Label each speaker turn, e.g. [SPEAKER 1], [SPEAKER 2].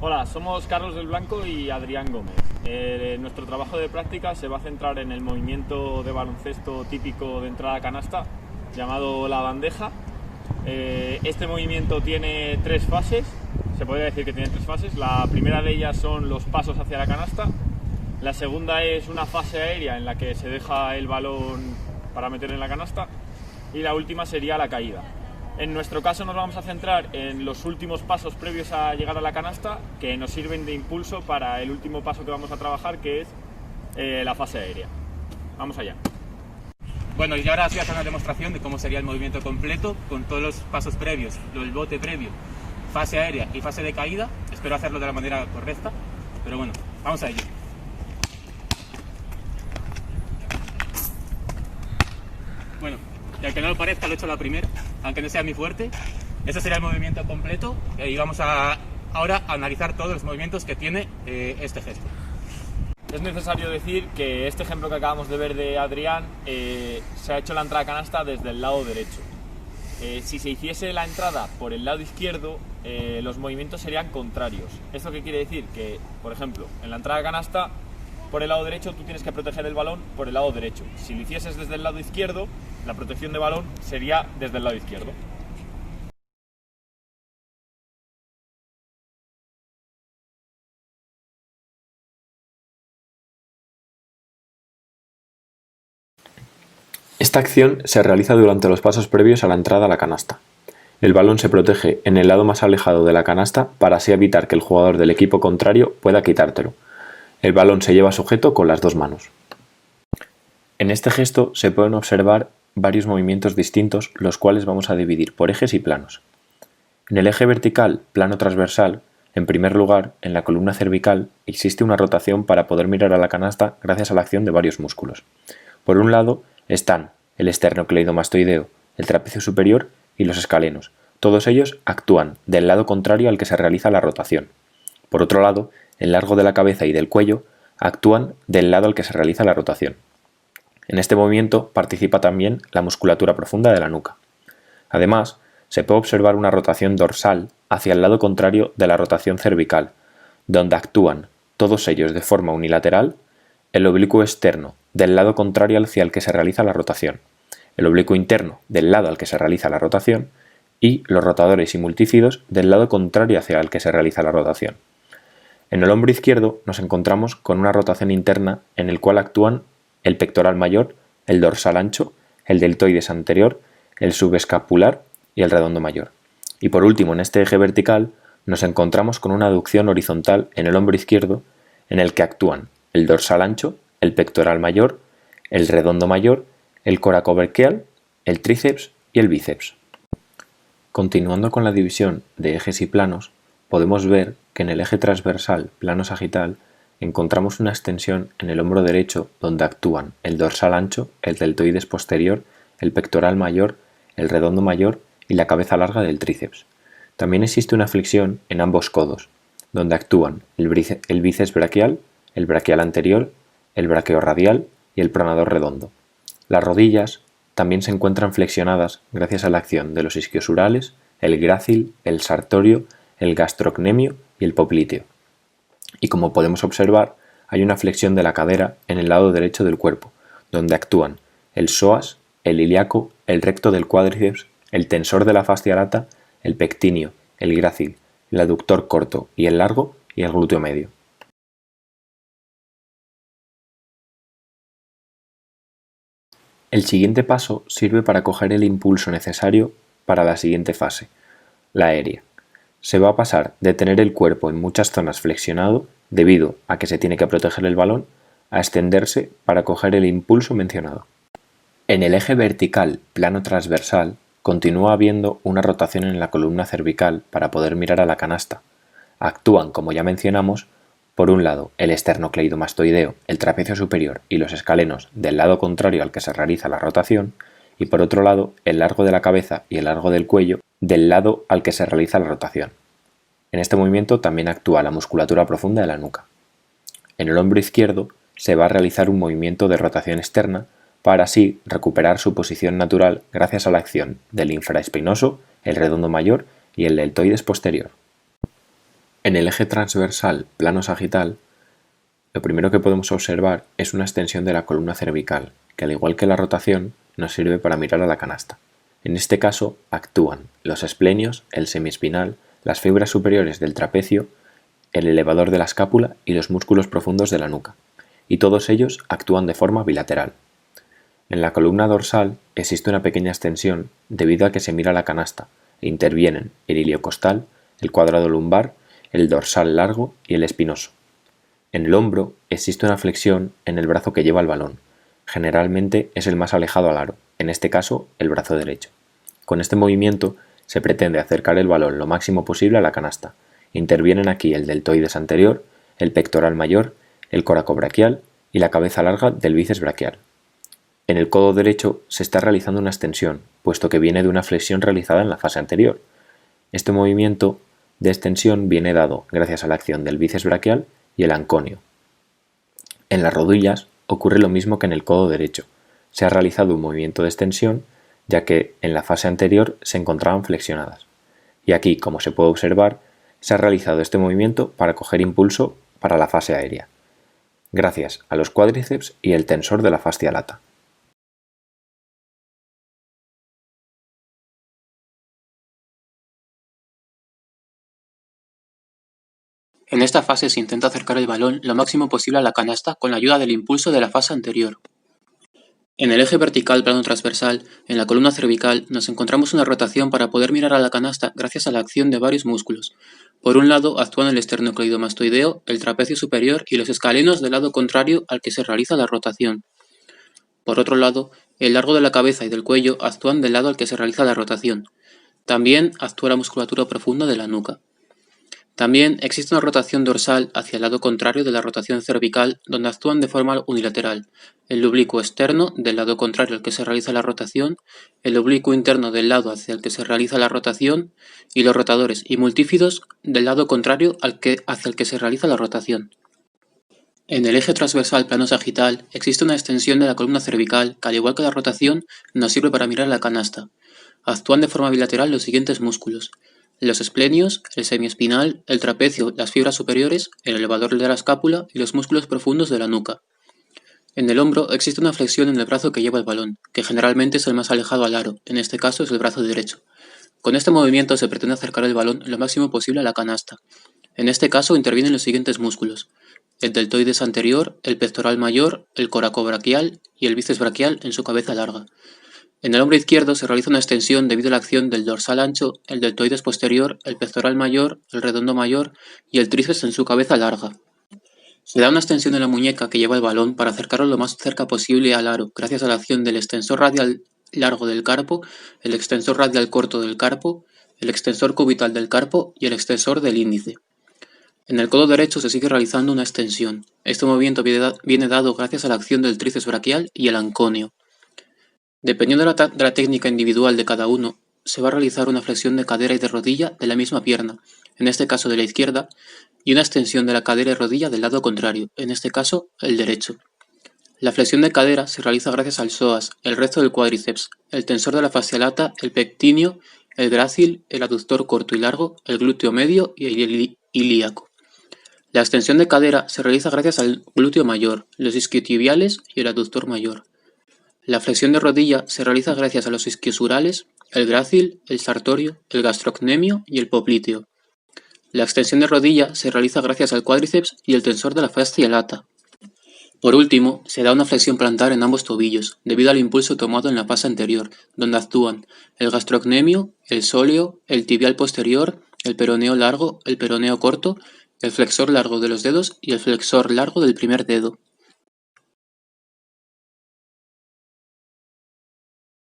[SPEAKER 1] Hola, somos Carlos del Blanco y Adrián Gómez. Nuestro trabajo de práctica se va a centrar en el movimiento de baloncesto típico de entrada a canasta, llamado la bandeja. Este movimiento tiene tres fases, se podría decir que tiene tres fases. La primera de ellas son los pasos hacia la canasta, la segunda es una fase aérea en la que se deja el balón para meter en la canasta y la última sería la caída. En nuestro caso nos vamos a centrar en los últimos pasos previos a llegar a la canasta, que nos sirven de impulso para el último paso que vamos a trabajar, que es la fase aérea. Vamos allá.
[SPEAKER 2] Bueno, y ahora sí hacer una demostración de cómo sería el movimiento completo con todos los pasos previos, el bote previo, fase aérea y fase de caída. Espero hacerlo de la manera correcta, pero bueno, vamos a ello. Bueno, y aunque no lo parezca, lo he hecho la primera, aunque no sea mi fuerte. Ese sería el movimiento completo y vamos ahora a analizar todos los movimientos que tiene este gesto.
[SPEAKER 1] Es necesario decir que este ejemplo que acabamos de ver de Adrián se ha hecho la entrada a canasta desde el lado derecho. Si se hiciese la entrada por el lado izquierdo, los movimientos serían contrarios. ¿Esto qué quiere decir? Que, por ejemplo, en la entrada a canasta, por el lado derecho tú tienes que proteger el balón por el lado derecho. Si lo hicieses desde el lado izquierdo, la protección de balón sería desde el lado izquierdo.
[SPEAKER 3] Esta acción se realiza durante los pasos previos a la entrada a la canasta. El balón se protege en el lado más alejado de la canasta para así evitar que el jugador del equipo contrario pueda quitártelo. El balón se lleva sujeto con las dos manos. En este gesto se pueden observar varios movimientos distintos, los cuales vamos a dividir por ejes y planos. En el eje vertical, plano transversal, en primer lugar, en la columna cervical, existe una rotación para poder mirar a la canasta gracias a la acción de varios músculos. Por un lado están el esternocleidomastoideo, el trapecio superior y los escalenos. Todos ellos actúan del lado contrario al que se realiza la rotación. Por otro lado, el largo de la cabeza y del cuello actúan del lado al que se realiza la rotación. En este movimiento participa también la musculatura profunda de la nuca. Además, se puede observar una rotación dorsal hacia el lado contrario de la rotación cervical, donde actúan, todos ellos de forma unilateral, el oblicuo externo del lado contrario hacia el que se realiza la rotación, el oblicuo interno del lado al que se realiza la rotación y los rotadores y multífidos del lado contrario hacia el que se realiza la rotación. En el hombro izquierdo nos encontramos con una rotación interna en el cual actúan el pectoral mayor, el dorsal ancho, el deltoides anterior, el subescapular y el redondo mayor. Y por último, en este eje vertical nos encontramos con una aducción horizontal en el hombro izquierdo en el que actúan el dorsal ancho, el pectoral mayor, el redondo mayor, el coracobraquial, el tríceps y el bíceps. Continuando con la división de ejes y planos, podemos ver que en el eje transversal plano sagital encontramos una extensión en el hombro derecho donde actúan el dorsal ancho, el deltoides posterior, el pectoral mayor, el redondo mayor y la cabeza larga del tríceps. También existe una flexión en ambos codos, donde actúan el bíceps braquial, el braquial anterior, el braquiorradial y el pronador redondo. Las rodillas también se encuentran flexionadas gracias a la acción de los isquiosurales, el grácil, el sartorio, el gastrocnemio y el popliteo. Y como podemos observar, hay una flexión de la cadera en el lado derecho del cuerpo, donde actúan el psoas, el ilíaco, el recto del cuádriceps, el tensor de la fascia lata, el pectíneo, el grácil, el aductor corto y el largo y el glúteo medio. El siguiente paso sirve para coger el impulso necesario para la siguiente fase, la aérea. Se va a pasar de tener el cuerpo en muchas zonas flexionado, debido a que se tiene que proteger el balón, a extenderse para coger el impulso mencionado. En el eje vertical plano transversal continúa habiendo una rotación en la columna cervical para poder mirar a la canasta. Actúan, como ya mencionamos, por un lado el esternocleidomastoideo, el trapecio superior y los escalenos del lado contrario al que se realiza la rotación, y por otro lado el largo de la cabeza y el largo del cuello del lado al que se realiza la rotación. En este movimiento también actúa la musculatura profunda de la nuca. En el hombro izquierdo se va a realizar un movimiento de rotación externa para así recuperar su posición natural gracias a la acción del infraespinoso, el redondo mayor y el deltoides posterior. En el eje transversal plano-sagital, lo primero que podemos observar es una extensión de la columna cervical, que al igual que la rotación, nos sirve para mirar a la canasta. En este caso, actúan los esplenios, el semiespinal, las fibras superiores del trapecio, el elevador de la escápula y los músculos profundos de la nuca, y todos ellos actúan de forma bilateral. En la columna dorsal existe una pequeña extensión debido a que se mira la canasta e intervienen el iliocostal, el cuadrado lumbar, el dorsal largo y el espinoso. En el hombro existe una flexión en el brazo que lleva el balón. Generalmente es el más alejado al aro, en este caso el brazo derecho. Con este movimiento se pretende acercar el balón lo máximo posible a la canasta. Intervienen aquí el deltoides anterior, el pectoral mayor, el coracobraquial y la cabeza larga del bíceps braquial. En el codo derecho se está realizando una extensión, puesto que viene de una flexión realizada en la fase anterior. Este movimiento de extensión viene dado gracias a la acción del bíceps braquial y el anconio. En las rodillas ocurre lo mismo que en el codo derecho. Se ha realizado un movimiento de extensión, ya que en la fase anterior se encontraban flexionadas. Y aquí, como se puede observar, se ha realizado este movimiento para coger impulso para la fase aérea, gracias a los cuádriceps y el tensor de la fascia lata.
[SPEAKER 4] En esta fase se intenta acercar el balón lo máximo posible a la canasta con la ayuda del impulso de la fase anterior. En el eje vertical plano transversal, en la columna cervical, nos encontramos una rotación para poder mirar a la canasta gracias a la acción de varios músculos. Por un lado actúan el esternocleidomastoideo, el trapecio superior y los escalenos del lado contrario al que se realiza la rotación. Por otro lado, el largo de la cabeza y del cuello actúan del lado al que se realiza la rotación. También actúa la musculatura profunda de la nuca. También existe una rotación dorsal hacia el lado contrario de la rotación cervical, donde actúan de forma unilateral el oblicuo externo del lado contrario al que se realiza la rotación, el oblicuo interno del lado hacia el que se realiza la rotación y los rotadores y multífidos del lado contrario hacia el que se realiza la rotación. En el eje transversal plano sagital existe una extensión de la columna cervical que, al igual que la rotación, nos sirve para mirar la canasta. Actúan de forma bilateral los siguientes músculos: los esplenios, el semiespinal, el trapecio, las fibras superiores, el elevador de la escápula y los músculos profundos de la nuca. En el hombro existe una flexión en el brazo que lleva el balón, que generalmente es el más alejado al aro, en este caso es el brazo derecho. Con este movimiento se pretende acercar el balón lo máximo posible a la canasta. En este caso intervienen los siguientes músculos: el deltoides anterior, el pectoral mayor, el coracobraquial y el bíceps braquial en su cabeza larga. En el hombro izquierdo se realiza una extensión debido a la acción del dorsal ancho, el deltoides posterior, el pectoral mayor, el redondo mayor y el tríceps en su cabeza larga. Se da una extensión en la muñeca que lleva el balón para acercarlo lo más cerca posible al aro, gracias a la acción del extensor radial largo del carpo, el extensor radial corto del carpo, el extensor cubital del carpo y el extensor del índice. En el codo derecho se sigue realizando una extensión. Este movimiento viene dado gracias a la acción del tríceps braquial y el anconio. Dependiendo de la técnica individual de cada uno, se va a realizar una flexión de cadera y de rodilla de la misma pierna, en este caso de la izquierda, y una extensión de la cadera y rodilla del lado contrario, en este caso el derecho. La flexión de cadera se realiza gracias al psoas, el resto del cuádriceps, el tensor de la fascia lata, el pectíneo, el grácil, el aductor corto y largo, el glúteo medio y el ilíaco. La extensión de cadera se realiza gracias al glúteo mayor, los isquiotibiales y el aductor mayor. La flexión de rodilla se realiza gracias a los isquiosurales, el grácil, el sartorio, el gastrocnemio y el popliteo. La extensión de rodilla se realiza gracias al cuádriceps y el tensor de la fascia lata. Por último, se da una flexión plantar en ambos tobillos, debido al impulso tomado en la fase anterior, donde actúan el gastrocnemio, el sóleo, el tibial posterior, el peroneo largo, el peroneo corto, el flexor largo de los dedos y el flexor largo del primer dedo.